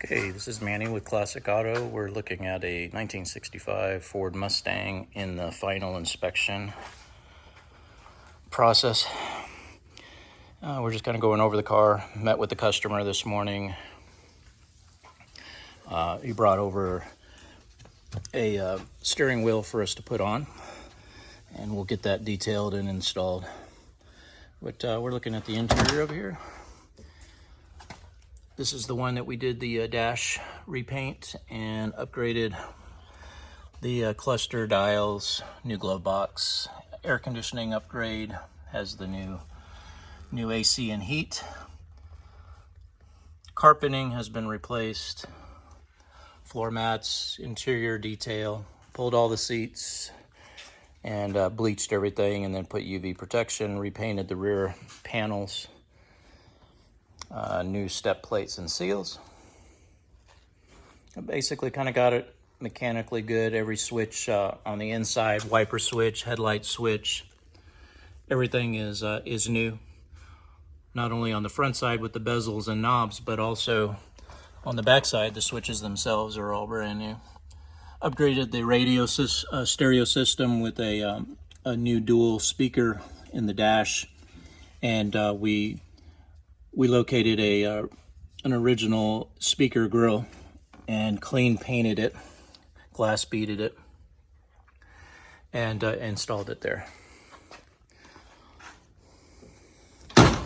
Okay, this is Manny with Classic Auto. We're looking at a 1965 Ford Mustang in the final inspection process. We're just kind of going over the car. Met with the customer this morning. He brought over a steering wheel for us to put on, and we'll get that detailed and installed. But we're looking at the interior over here. This is the one that we did the dash repaint and upgraded the cluster dials, new glove box, air conditioning upgrade, has the new AC and heat. Carpeting has been replaced, floor mats, interior detail, pulled all the seats and bleached everything, and then put UV protection, repainted the rear panels. New step plates and seals. I basically kind of got it mechanically good. Every switch on the inside, wiper switch, headlight switch, everything is new. Not only on the front side with the bezels and knobs, but also on the back side, the switches themselves are all brand new. Upgraded the radio stereo system with a new dual speaker in the dash, and we located an original speaker grill and clean painted it, glass beaded it, and installed it there. A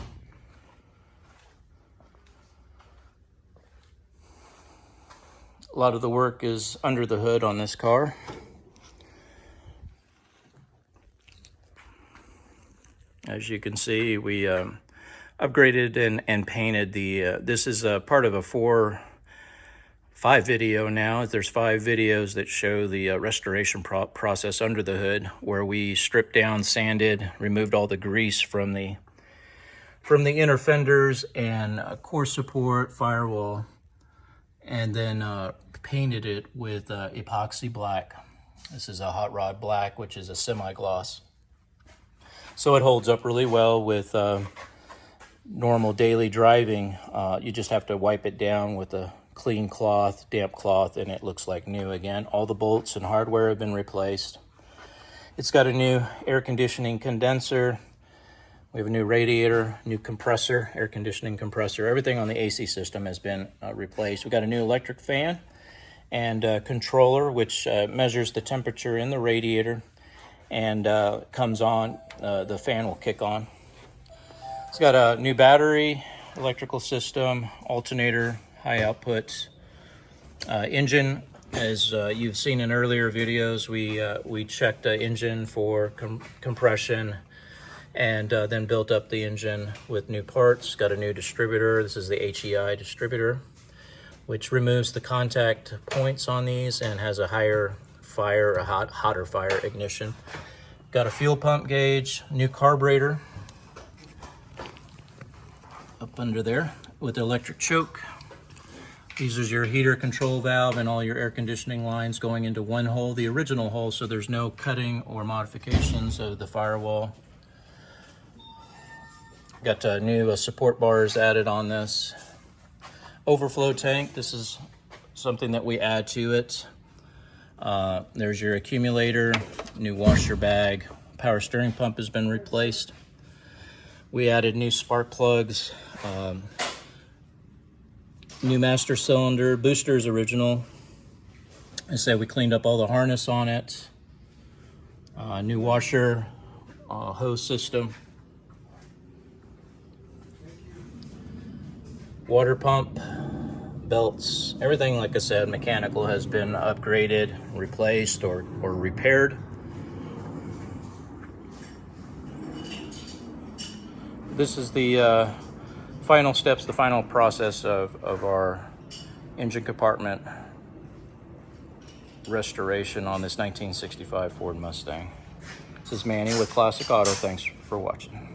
lot of the work is under the hood on this car. As you can see, we upgraded and painted the, this is a part of a 5 video now. There's 5 videos that show the restoration process under the hood, where we stripped down, sanded, removed all the grease from the inner fenders and core support, firewall, and then painted it with epoxy black. This is a hot rod black, which is a semi-gloss. So it holds up really well with normal daily driving. You just have to wipe it down with a clean cloth, damp cloth, and it looks like new again. All the bolts and hardware have been replaced. It's got a new air conditioning condenser. We have a new radiator, new compressor, air conditioning compressor. Everything on the AC system has been replaced. We got a new electric fan and controller, which measures the temperature in the radiator, and comes on, the fan will kick on. It's got a new battery, electrical system, alternator, high output, engine. As you've seen in earlier videos, we checked the engine for compression, and then built up the engine with new parts. Got a new distributor. This is the HEI distributor, which removes the contact points on these and has a higher fire, a hotter fire ignition. Got a fuel pump gauge, new carburetor up under there with the electric choke. These are your heater control valve and all your air conditioning lines going into one hole, the original hole, so there's no cutting or modifications of the firewall. Got new support bars added on this. Overflow tank, this is something that we add to it. There's your accumulator, new washer bag. Power steering pump has been replaced. We added new spark plugs, new master cylinder, boosters original. I said we cleaned up all the harness on it. New washer, hose system. Water pump, belts, everything, like I said, mechanical has been upgraded, replaced, or repaired. This is the final steps, the final process of our engine compartment restoration on this 1965 Ford Mustang. This is Manny with Classic Auto. Thanks for watching.